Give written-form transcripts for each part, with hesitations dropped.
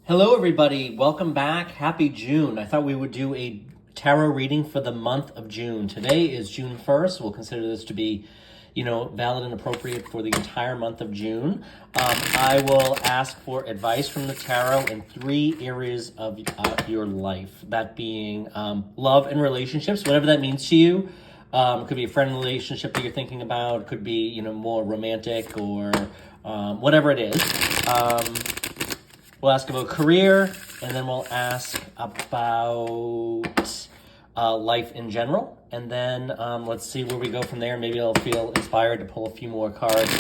Hello, everybody. Welcome back. Happy June. I thought we would do a tarot reading for the month of June. Today is June 1st. We'll consider this to be, valid and appropriate for the entire month of June. I will ask for advice from the tarot in 3 areas of your life. That being love and relationships, whatever that means to you. It could be a friend relationship that you're thinking about. It could be, more romantic or whatever it is. We'll ask about career, and then we'll ask about life in general. And then let's see where we go from there. Maybe I'll feel inspired to pull a few more cards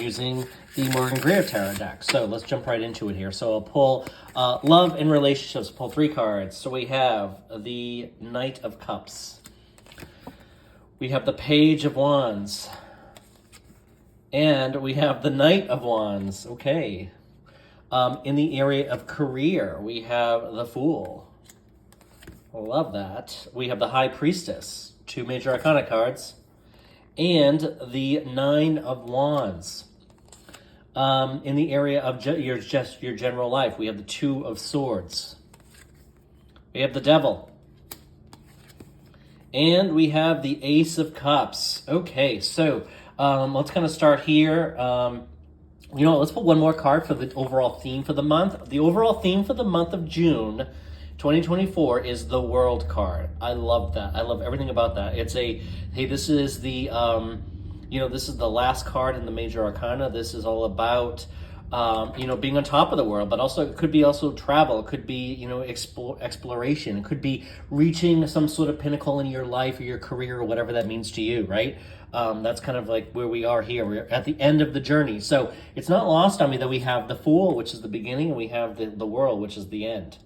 using the Morgan Greer Tarot deck. So let's jump right into it here. So I'll pull love and relationships, pull 3 cards. So we have the Knight of Cups. We have the Page of Wands. And we have the Knight of Wands. Okay. In the area of career, we have the Fool. I love that. We have the High Priestess, 2 major arcana cards, and the 9 of Wands. In the area of your general life, we have the 2 of Swords. We have the Devil. And we have the Ace of Cups. Okay, so let's kind of start here. Let's put one more card for the overall theme for the month. The overall theme for the month of June 2024 is the World card. I love that. I love everything about that. It's this is the, this is the last card in the major arcana. This is all about, being on top of the world, but also it could be also travel. It could be, exploration. It could be reaching some sort of pinnacle in your life or your career or whatever that means to you, right? That's kind of like where we are here. We're at the end of the journey. So it's not lost on me that we have the Fool, which is the beginning, and we have the World, which is the end.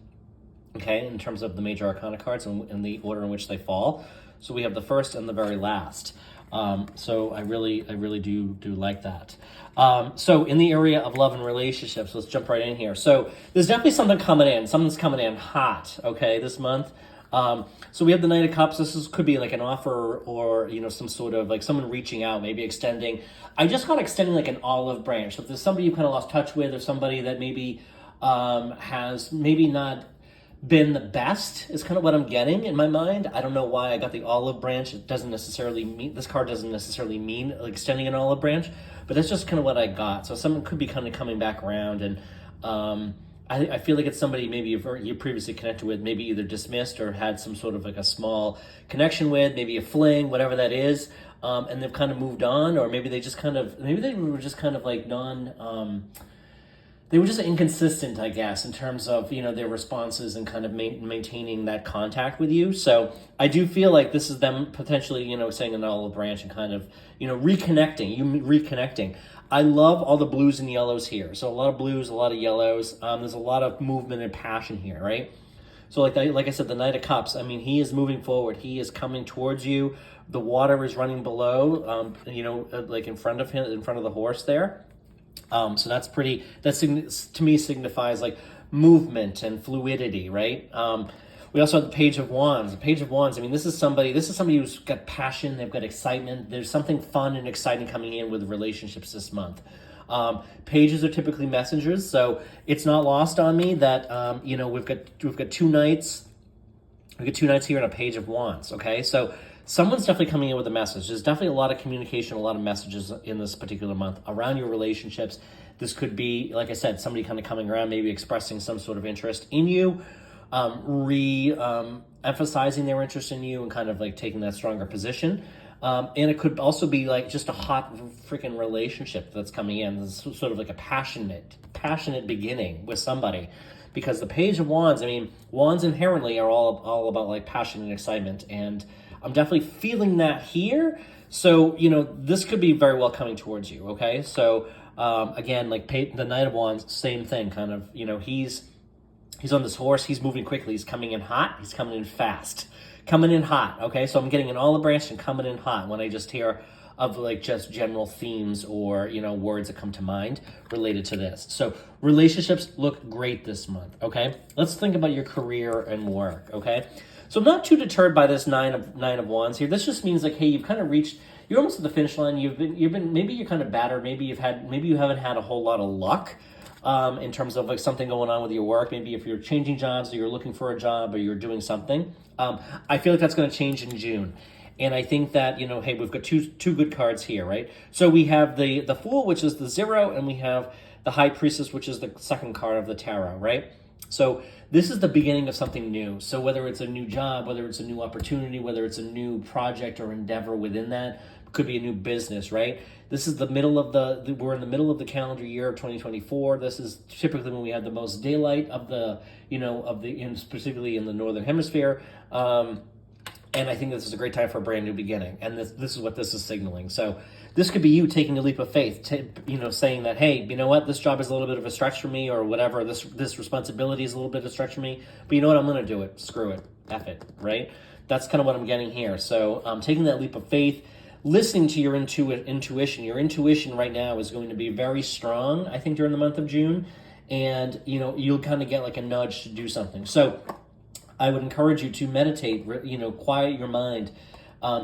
Okay, in terms of the major arcana cards and the order in which they fall. So we have the first and the very last. So I really do like that. So in the area of love and relationships, let's jump right in here. So there's definitely something coming in. Something's coming in hot, okay, this month. So we have the Knight of Cups. Could be like an offer or, some sort of like someone reaching out, maybe extending. I just got extending like an olive branch. So if there's somebody you kind of lost touch with or somebody that maybe has maybe not been the best is kind of what I'm getting in my mind. I don't know why I got the olive branch. It doesn't necessarily mean, this card doesn't necessarily mean like extending an olive branch, but that's just kind of what I got. So someone could be kind of coming back around, and I feel like it's somebody maybe you previously connected with, maybe either dismissed or had some sort of like a small connection with, maybe a fling, whatever that is, and they've kind of moved on, or maybe they were just kind of like they were just inconsistent, I guess, in terms of, their responses and kind of maintaining that contact with you. So I do feel like this is them potentially, saying an olive branch and kind of, reconnecting. I love all the blues and yellows here. So a lot of blues, a lot of yellows. There's a lot of movement and passion here, right? So like I said, the Knight of Cups, he is moving forward. He is coming towards you. The water is running below, like in front of him, in front of the horse there. So that's to me signifies like movement and fluidity, right? We also have the Page of Wands. The Page of Wands, this is somebody who's got passion, they've got excitement. There's something fun and exciting coming in with relationships this month. Pages are typically messengers, so it's not lost on me that, we've got 2 knights. We've got 2 knights here and a Page of Wands, okay? So someone's definitely coming in with a message. There's definitely a lot of communication, a lot of messages in this particular month around your relationships. This could be, like I said, somebody kind of coming around, maybe expressing some sort of interest in you, emphasizing their interest in you and kind of like taking that stronger position. And it could also be like just a hot freaking relationship that's coming in. This is sort of like a passionate beginning with somebody. Because the Page of Wands, wands inherently are all about like passion and excitement, and I'm definitely feeling that here. So, this could be very well coming towards you, okay? So, again, like the Knight of Wands, same thing, kind of, he's on this horse, he's moving quickly, he's coming in hot, he's coming in fast, coming in hot, okay? So I'm getting an olive branch and coming in hot when I just hear of like just general themes or, words that come to mind related to this. So relationships look great this month, okay? Let's think about your career and work, okay? So I'm not too deterred by this nine of wands here. This just means like, hey, you've kind of reached, you're almost at the finish line. You've been maybe you're kind of battered. Maybe you haven't had a whole lot of luck in terms of like something going on with your work. Maybe if you're changing jobs or you're looking for a job or you're doing something. I feel like that's going to change in June. And I think that, hey, we've got two good cards here, right? So we have the Fool, which is the 0, and we have the High Priestess, which is the second card of the tarot, right? So this is the beginning of something new. So whether it's a new job, whether it's a new opportunity, whether it's a new project or endeavor within that, could be a new business, right? This is the middle of we're in the middle of the calendar year of 2024. This is typically when we have the most daylight of the, specifically in the Northern Hemisphere. And I think this is a great time for a brand new beginning. And this is what this is signaling. So this could be you taking a leap of faith, saying that, hey, you know what, this job is a little bit of a stretch for me, or whatever, this responsibility is a little bit of a stretch for me, but you know what, I'm going to do it. Screw it. F it, right? That's kind of what I'm getting here. So taking that leap of faith, listening to your intuition. Your intuition right now is going to be very strong, I think, during the month of June. And, you'll kind of get like a nudge to do something. So I would encourage you to meditate, quiet your mind,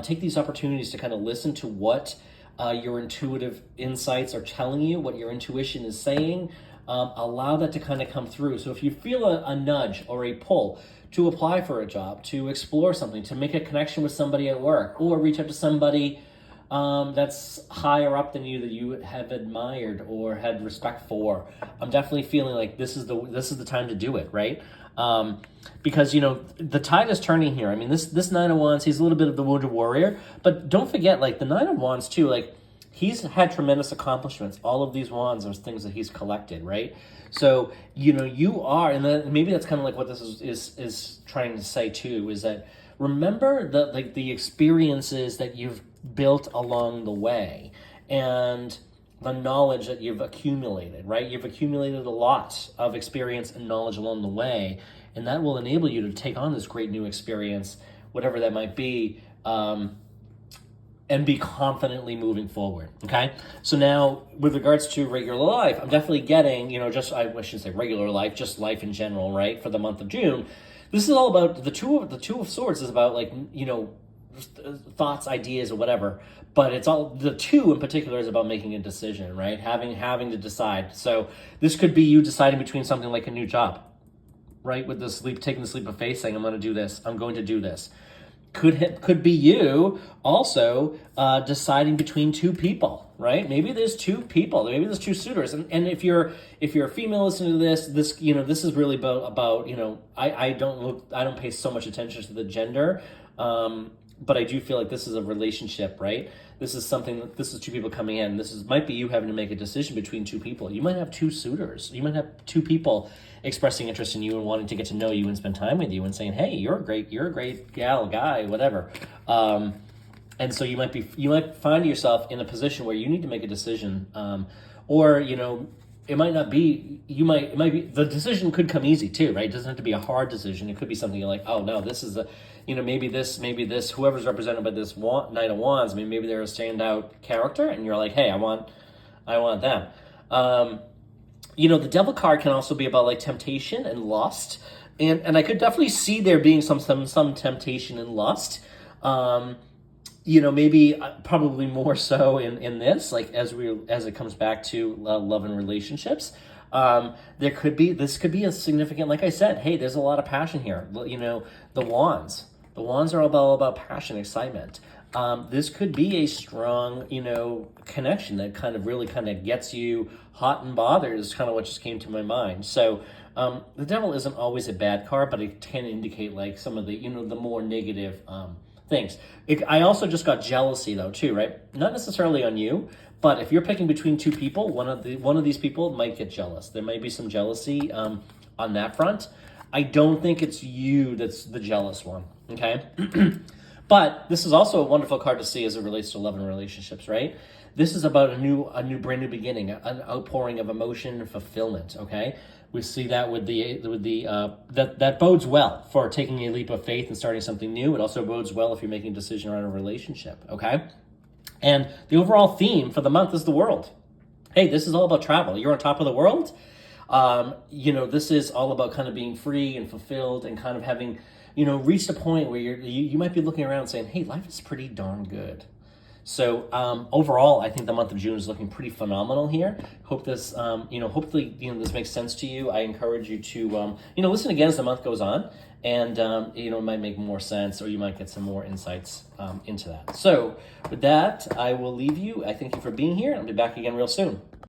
take these opportunities to kind of listen to what your intuitive insights are telling you, what your intuition is saying. Allow that to kind of come through. So if you feel a nudge or a pull to apply for a job, to explore something, to make a connection with somebody at work, or reach out to somebody that's higher up than you that you have admired or had respect for, I'm definitely feeling like this is the time to do it, right? Because the tide is turning here. I mean, this Nine of Wands, he's a little bit of the wounded warrior, but don't forget, like, the Nine of Wands too, like, he's had tremendous accomplishments. All of these wands are things that he's collected, right? So you are, and maybe that's kind of like what this is trying to say too, is that remember the experiences that you've built along the way, and the knowledge that you've accumulated, right? You've accumulated a lot of experience and knowledge along the way, and that will enable you to take on this great new experience, whatever that might be, and be confidently moving forward, okay? So now, with regards to regular life, I'm definitely getting, I shouldn't say regular life, just life in general, right? For the month of June, this is all about the Two of Swords is about, like, thoughts, ideas, or whatever. But it's all, the 2 in particular is about making a decision, right? Having to decide. So this could be you deciding between something like a new job, right? With taking the leap of faith, saying, I'm going to do this. I'm going to do this. Could be you also deciding between 2 people, right? Maybe there's 2 people. Maybe there's 2 suitors. And if you're a female listening to this is really about I don't pay so much attention to the gender, but I do feel like this is a relationship, right? This is 2 people coming in. Might be you having to make a decision between 2 people. You might have 2 suitors. You might have 2 people expressing interest in you and wanting to get to know you and spend time with you and saying, hey, you're a great gal, guy, whatever. And so you might find yourself in a position where you need to make a decision, or it might not be. It might be, the decision could come easy too, right? It doesn't have to be a hard decision. It could be something you're like, oh no, this is maybe this, whoever's represented by this Knight of Wands, maybe they're a standout character, and you're like, hey, I want them. The Devil card can also be about like temptation and lust, and I could definitely see there being some temptation and lust. Maybe probably more so in this, like as it comes back to love and relationships. This could be a significant, like I said, hey, there's a lot of passion here. The wands are all about passion, excitement. This could be a strong, connection that really gets you hot and bothered, is kind of what just came to my mind. So the Devil isn't always a bad card, but it can indicate like some of the, the more negative things. I also just got jealousy though too, right? Not necessarily on you, but if you're picking between 2 people, one of these people might get jealous. There might be some jealousy on that front. I don't think it's you that's the jealous one, okay? But this is also a wonderful card to see as it relates to love and relationships, right? This is about a brand new beginning, an outpouring of emotion and fulfillment, okay? We see that that bodes well for taking a leap of faith and starting something new. It also bodes well if you're making a decision around a relationship, okay? And the overall theme for the month is the world. Hey, this is all about travel. You're on top of the world. This is all about kind of being free and fulfilled and kind of having, reached a point where you might be looking around saying, hey, life is pretty darn good. So overall, I think the month of June is looking pretty phenomenal here. Hope this, hopefully, this makes sense to you. I encourage you to, listen again as the month goes on, and it might make more sense, or you might get some more insights into that. So with that, I will leave you. I thank you for being here. I'll be back again real soon.